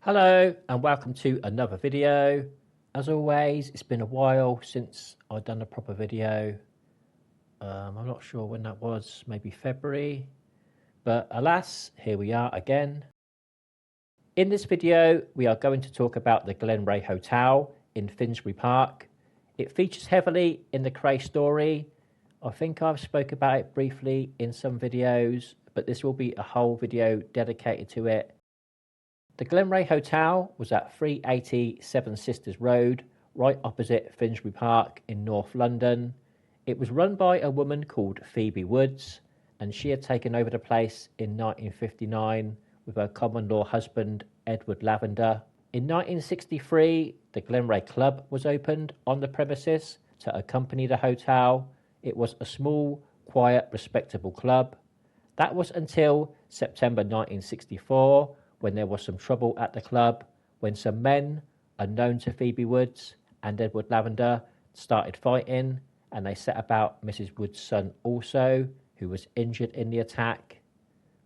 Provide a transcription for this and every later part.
Hello and welcome to another video. As always, it's been a while since I've done a proper video. I'm not sure when that was, maybe February. But alas, here we are again. In this video, we are going to talk about the Glenrae Hotel in Finsbury Park. It features heavily in the Kray story. I think I've spoke about it briefly in some videos, but this will be a whole video dedicated to it. The Glenrae Hotel was at 380 Seven Sisters Road, right opposite Finsbury Park in North London. It was run by a woman called Phoebe Woods, and she had taken over the place in 1959 with her common law husband, Edward Lavender. In 1963, the Glenrae Club was opened on the premises to accompany the hotel. It was a small, quiet, respectable club. That was until September 1964, when there was some trouble at the club, when some men, unknown to Phoebe Woods and Edward Lavender, started fighting, and they set about Mrs. Woods' son also, who was injured in the attack.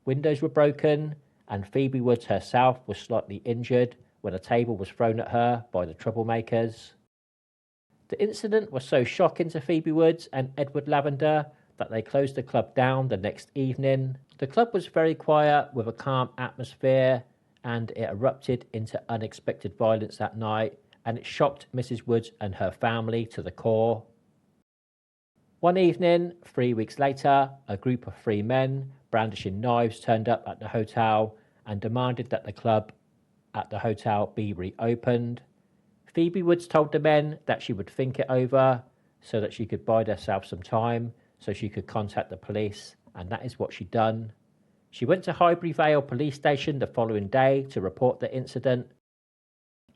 Windows were broken, and Phoebe Woods herself was slightly injured when a table was thrown at her by the troublemakers. The incident was so shocking to Phoebe Woods and Edward Lavender that they closed the club down the next evening. The club was very quiet with a calm atmosphere, and it erupted into unexpected violence that night, and it shocked Mrs. Woods and her family to the core. One evening, 3 weeks later, a group of 3 men brandishing knives turned up at the hotel and demanded that the club at the hotel be reopened. Phoebe Woods told the men that she would think it over so that she could buy herself some time so she could contact the police, and that is what she'd done. She went to Highbury Vale police station the following day to report the incident.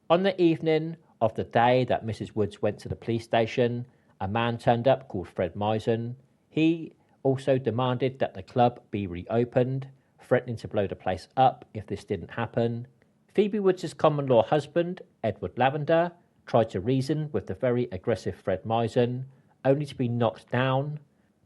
On the evening of the day that Mrs. Woods went to the police station, a man turned up called Fred Misen. He also demanded that the club be reopened, threatening to blow the place up if this didn't happen. Phoebe Woods' common law husband, Edward Lavender, tried to reason with the very aggressive Fred Misen, only to be knocked down.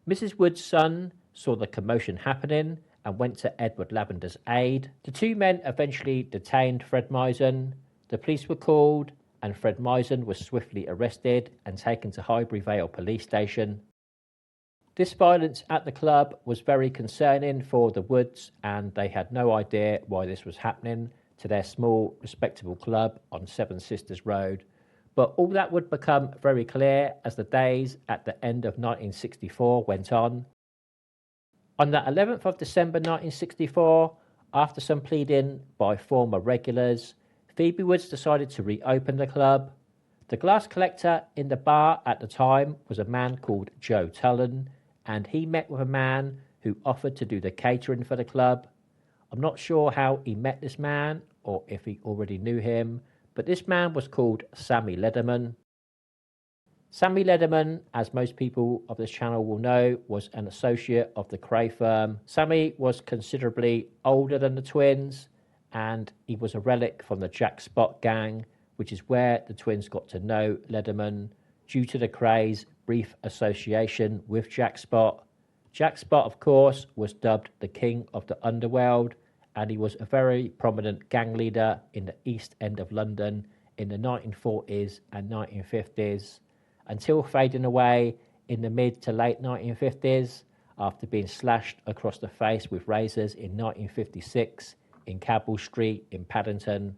Mrs. Woods' son saw the commotion happening and went to Edward Lavender's aid. The 2 men eventually detained Fred Misen. The police were called, and Fred Misen was swiftly arrested and taken to Highbury Vale police station. This violence at the club was very concerning for the Woods, and they had no idea why this was happening to their small, respectable club on Seven Sisters Road. But all that would become very clear as the days at the end of 1964 went on. On the 11th of December 1964, after some pleading by former regulars, Phoebe Woods decided to reopen the club. The glass collector in the bar at the time was a man called Joe Tullen, and he met with a man who offered to do the catering for the club. I'm not sure how he met this man or if he already knew him, but this man was called Sammy Lederman. Sammy Lederman, as most people of this channel will know, was an associate of the Kray firm. Sammy was considerably older than the twins, and he was a relic from the Jack Spot gang, which is where the twins got to know Lederman due to the Kray's brief association with Jack Spot. Jack Spot, of course, was dubbed the King of the Underworld, and he was a very prominent gang leader in the East End of London in the 1940s and 1950s, until fading away in the mid to late 1950s after being slashed across the face with razors in 1956 in Cabell Street in Paddington.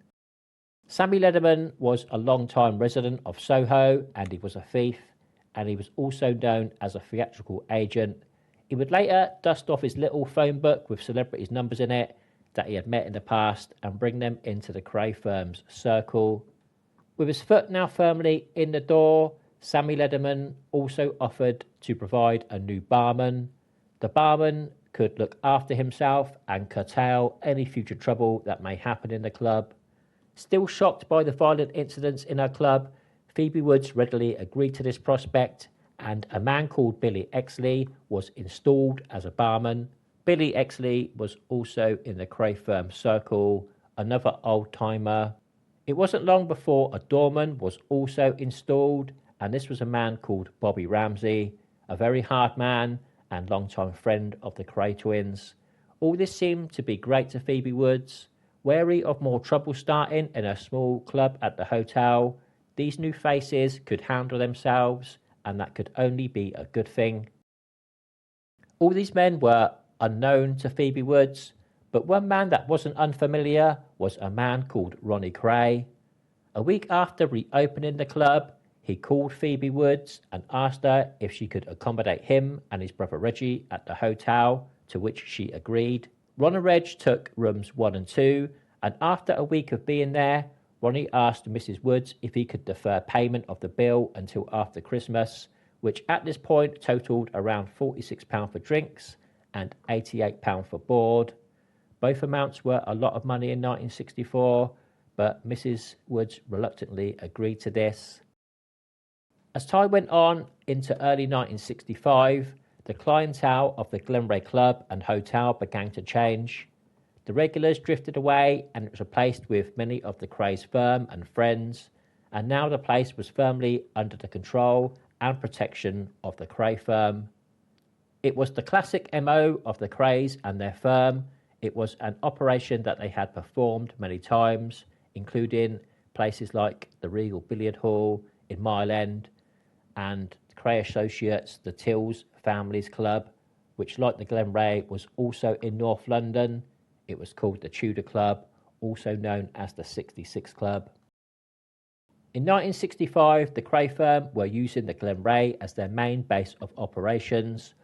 Sammy Lederman was a long-time resident of Soho, and he was a thief, and he was also known as a theatrical agent. He would later dust off his little phone book with celebrities' numbers in it that he had met in the past and bring them into the Kray firm's circle. With his foot now firmly in the door, Sammy Lederman also offered to provide a new barman. The barman could look after himself and curtail any future trouble that may happen in the club. Still shocked by the violent incidents in her club, Phoebe Woods readily agreed to this prospect, and a man called Billy Exley was installed as a barman. Billy Exley was also in the Kray firm circle, another old-timer. It wasn't long before a doorman was also installed, and this was a man called Bobby Ramsey, a very hard man and long-time friend of the Kray twins. All this seemed to be great to Phoebe Woods. Wary of more trouble starting in a small club at the hotel, these new faces could handle themselves, and that could only be a good thing. All these men were unknown to Phoebe Woods, but one man that wasn't unfamiliar was a man called Ronnie Kray. A week after reopening the club, he called Phoebe Woods and asked her if she could accommodate him and his brother Reggie at the hotel, to which she agreed. Ron and Reg took rooms 1 and 2, and after a week of being there, Ronnie asked Mrs. Woods if he could defer payment of the bill until after Christmas, which at this point totalled around £46 for drinks and £88 for board. Both amounts were a lot of money in 1964, but Mrs. Woods reluctantly agreed to this. As time went on into early 1965, the clientele of the Glenrae Club and Hotel began to change. The regulars drifted away and it was replaced with many of the Kray's firm and friends, and now the place was firmly under the control and protection of the Kray firm. It was the classic MO of the Krays and their firm. It was an operation that they had performed many times, including places like the Regal Billiard Hall in Mile End and Kray Associates, the Tills Families Club, which, like the Glenrae, was also in North London. It was called the Tudor Club, also known as the 66 Club. In 1965, the Kray firm were using the Glenrae as their main base of operations.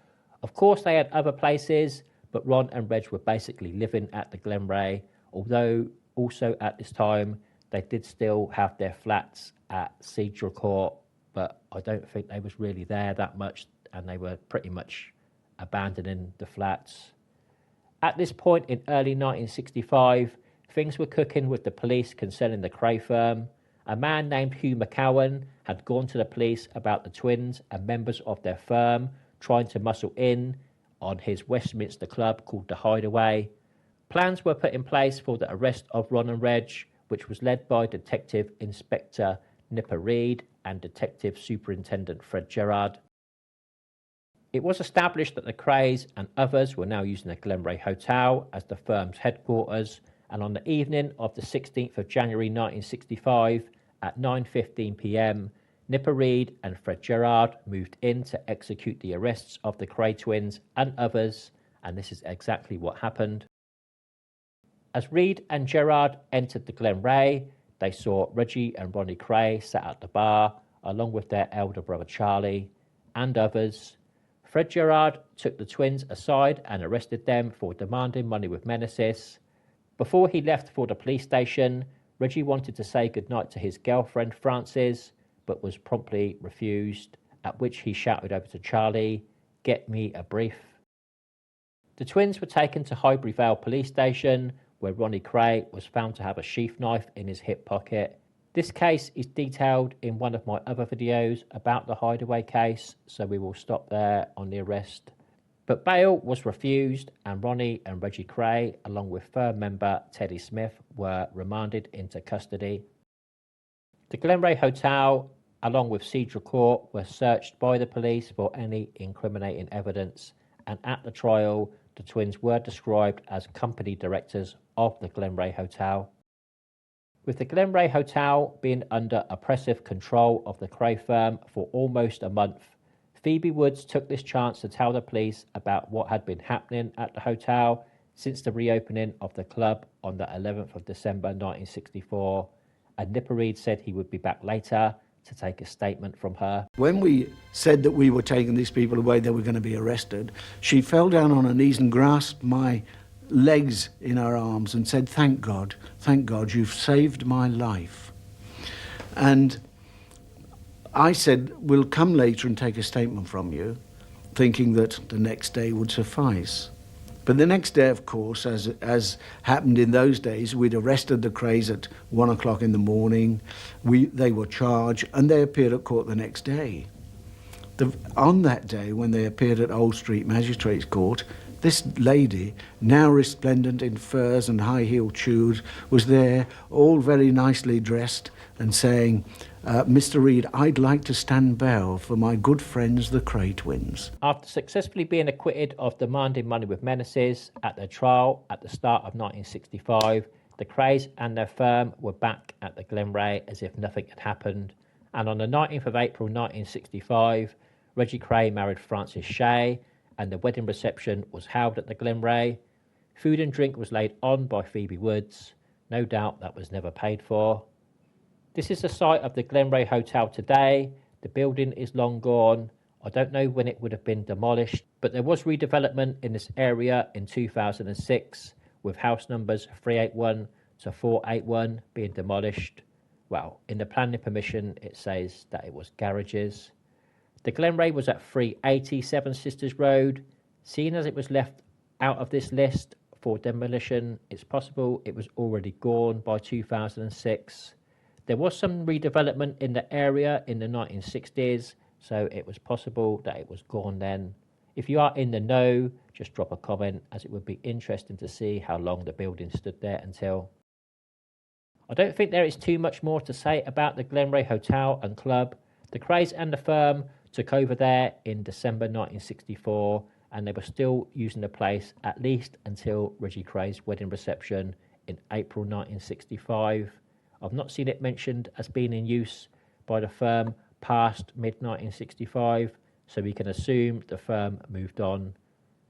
Of course, they had other places, but Ron and Reg were basically living at the Glenrae, although also at this time, they did still have their flats at Cedar Court, but I don't think they was really there that much, and they were pretty much abandoning the flats. At this point in early 1965, things were cooking with the police concerning the Kray firm. A man named Hugh McCowan had gone to the police about the twins and members of their firm trying to muscle in on his Westminster club called the Hideaway. Plans were put in place for the arrest of Ron and Reg, which was led by Detective Inspector Nipper Reed and Detective Superintendent Fred Gerard. It was established that the Krays and others were now using the Glenrae Hotel as the firm's headquarters, and on the evening of the 16th of January 1965 at 9:15 p.m, Nipper Reed and Fred Gerard moved in to execute the arrests of the Kray twins and others, and this is exactly what happened. As Reed and Gerard entered the Glenrae, they saw Reggie and Ronnie Kray sat at the bar, along with their elder brother Charlie and others. Fred Gerard took the twins aside and arrested them for demanding money with menaces. Before he left for the police station, Reggie wanted to say goodnight to his girlfriend Frances, but was promptly refused, at which he shouted over to Charlie, "Get me a brief." The twins were taken to Highbury Vale police station, where Ronnie Kray was found to have a sheath knife in his hip pocket. This case is detailed in one of my other videos about the Hideaway case, so we will stop there on the arrest. But bail was refused, and Ronnie and Reggie Kray, along with firm member Teddy Smith, were remanded into custody. The Glenrae Hotel, along with Cedar Court, were searched by the police for any incriminating evidence, and at the trial, the twins were described as company directors of the Glenrae Hotel. With the Glenrae Hotel being under oppressive control of the Kray firm for almost a month, Phoebe Woods took this chance to tell the police about what had been happening at the hotel since the reopening of the club on the 11th of December 1964, and Nipper Reed said he would be back later to take a statement from her. When we said that we were taking these people away, they were going to be arrested, she fell down on her knees and grasped my legs in her arms and said, thank God, you've saved my life." And I said, "We'll come later and take a statement from you," thinking that the next day would suffice. But the next day, of course, as happened in those days, we'd arrested the Krays at 1 o'clock in the morning. They were charged, and they appeared at court the next day. On that day, when they appeared at Old Street Magistrates Court, this lady, now resplendent in furs and high-heeled shoes, was there, all very nicely dressed, and saying, "Mr. Reed, I'd like to stand bail for my good friends, the Kray twins." After successfully being acquitted of demanding money with menaces at their trial at the start of 1965, The Krays and their firm were back at the Glenrae as if nothing had happened, and on the 19th of April 1965, Reggie Kray married Frances Shea, and the wedding reception was held at the Glenrae. Food and drink was laid on by Phoebe Woods. No doubt that was never paid for. This is the site of the Glenrae Hotel today. The building is long gone. I don't know when it would have been demolished, but there was redevelopment in this area in 2006, with house numbers 381 to 481 being demolished. Well, in the planning permission, it says that it was garages. The Glenrae was at 380 Seven Sisters Road. Seeing as it was left out of this list for demolition, it's possible it was already gone by 2006. There was some redevelopment in the area in the 1960s, so it was possible that it was gone then. If you are in the know, just drop a comment, as it would be interesting to see how long the building stood there until. I don't think there is too much more to say about the Glenrae Hotel and Club. The Krays and the firm took over there in December 1964, and they were still using the place at least until Reggie Kray's wedding reception in April 1965. I've not seen it mentioned as being in use by the firm past mid-1965, so we can assume the firm moved on.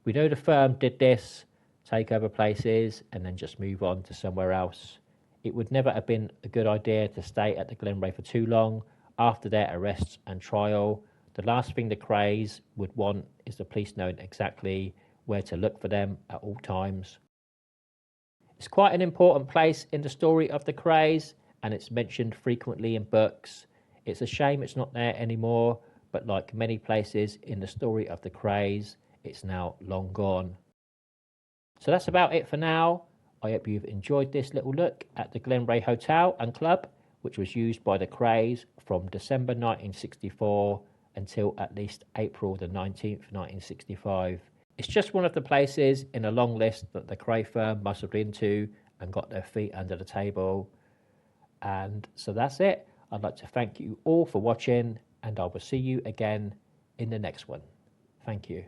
We know the firm did this, take over places, and then just move on to somewhere else. It would never have been a good idea to stay at the Glenrae for too long after their arrests and trial. The last thing the Krays would want is the police knowing exactly where to look for them at all times. It's quite an important place in the story of the Krays, and it's mentioned frequently in books. It's a shame it's not there anymore, but like many places in the story of the Krays, it's now long gone. So that's about it for now. I hope you've enjoyed this little look at the Glenrae Hotel and Club, which was used by the Krays from December 1964 until at least April the 19th, 1965. It's just one of the places in a long list that the Kray firm must have been to and got their feet under the table. And so that's it. I'd like to thank you all for watching, and I will see you again in the next one. Thank you.